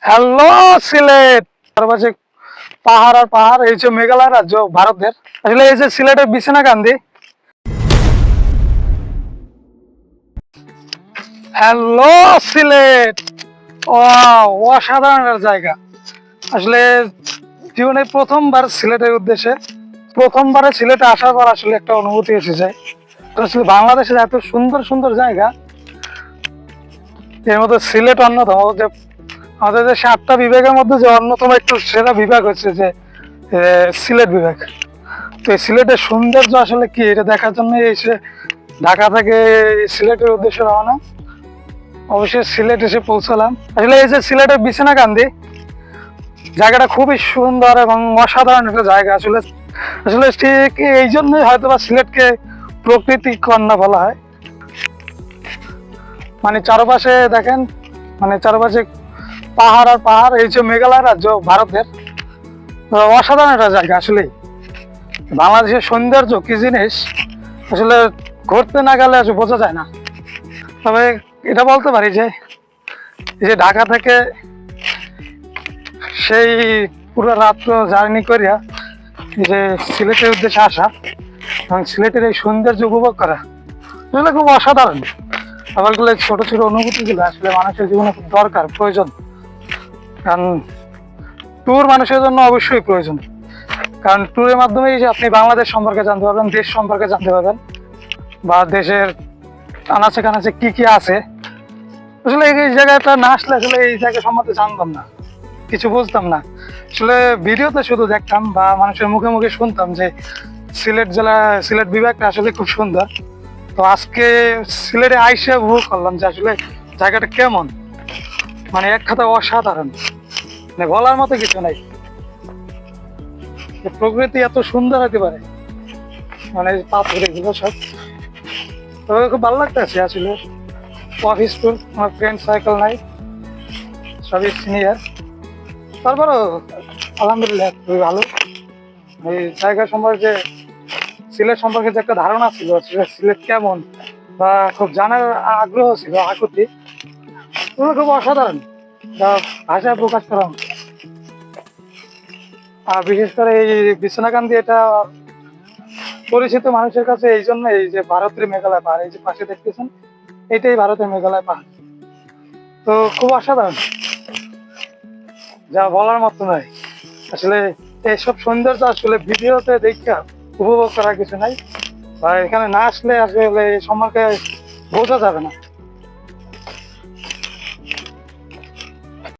Hello Sylhet, চারপাশে পাহাড় আর পাহাড়। এই যে মেঘালয় রাজ্য ভারতের, আসলে এই যে সিলেটের বিছনাকান্দি। হ্যালো সিলেট, ও অসাধারণ একটা জায়গা। আসলে জীবনে প্রথমবার সিলেটের উদ্দেশ্যে, প্রথমবারে সিলেটে আসার পর আসলে একটা অনুভূতি এসে যায়। আসলে বাংলাদেশের এত সুন্দর সুন্দর জায়গা, এর মধ্যে সিলেট অন্যতম। যে আমাদের যে 7টা বিভাগের মধ্যে যে অন্যতম একটু সেরা বিভাগ হচ্ছে যে সিলেট বিভাগ। তো এই সিলেটের সৌন্দর্য আসলে কি, এটা দেখার জন্য এসে ঢাকা থেকে সিলেটের উদ্দেশ্যে রওনা। অবশ্যই সিলেট এসে পৌঁছালাম। আসলে এই যে সিলেটের বিছনাকান্দি জায়গাটা খুবই সুন্দর এবং অসাধারণ একটা জায়গা। আসলে আসলে ঠিক এই জন্যই হয়তো বা সিলেটকে প্রকৃতি কন্যা বলা হয়। মানে চারপাশে দেখেন, মানে চারপাশে পাহাড় আর পাহাড়। এই যে মেঘালয় রাজ্য ভারতের, অসাধারণ একটা জায়গা। আসলে বাংলাদেশের সৌন্দর্য কি জিনিস আসলে ঘুরতে না গেলে আসলে বোঝা যায় না। তবে এটা বলতে পারি যে এই যে ঢাকা থেকে সেই পুরো রাত্র জার্নি করিয়া এই যে সিলেটের উদ্দেশ্যে আসা এবং সিলেটের এই সৌন্দর্য উপভোগ করা, এগুলো খুব অসাধারণ। আবার গুলো ছোট ছোট অনুভূতিগুলো আসলে মানুষের জীবনে খুব দরকার, প্রয়োজন। কারণ ট্যুর মানুষের জন্য অবশ্যই প্রয়োজন। কারণ ট্যুরের মাধ্যমে যে আপনি বাংলাদেশ সম্পর্কে জানতে পারবেন, দেশ সম্পর্কে জানতে পারবেন, বা দেশের আনাচে কানাচে কি কি আছে। আসলে এই জায়গাটা না আসলে আসলে এই জায়গা সম্বন্ধে জানতাম না, কিছু বুঝতাম না। আসলে ভিডিওতে শুধু দেখতাম বা মানুষের মুখে মুখে শুনতাম যে সিলেট জেলা, সিলেট বিভাগটা আসলে খুব সুন্দর। তো আজকে সিলেটে আইসে উপভোগ করলাম যে আসলে জায়গাটা কেমন। মানে এক কথা অসাধারণ, মানে বলার মতো কিছু নাই। প্রকৃতি এত সুন্দর হতে পারে, মানে পাথর এগুলো সব। তবে খুব ভালো লাগতেছে আসলে। অফিস ট্যুর, আমার ফ্রেন্ড সার্কেল নাই, সবই সিনিয়র। তারপরও আলহামদুলিল্লাহ খুবই ভালো। এই জায়গা সম্পর্কে, সিলেট সম্পর্কে যে একটা ধারণা ছিল, সিলেট কেমন বা খুব জানার আগ্রহ ছিল, আকুতি, ওগুলো খুব অসাধারণ, যা ভাষায় প্রকাশ করা। আর বিশেষ করে এই বিছনাকান্দি, এটা পরিচিত মানুষের কাছে এই জন্য, এই যে ভারতের মেঘালয় পাহাড়, এই যে পাশে দেখতেছেন, এটাই ভারতের মেঘালয় পাহাড়। তো খুব অসাধারণ, যা বলার মতো নয়। আসলে এইসব সৌন্দর্য আসলে ভিডিওতে দেখে উপভোগ করার কিছু নাই, বা এখানে না আসলে আসলে এই সম্পর্কে বোঝা যাবে না।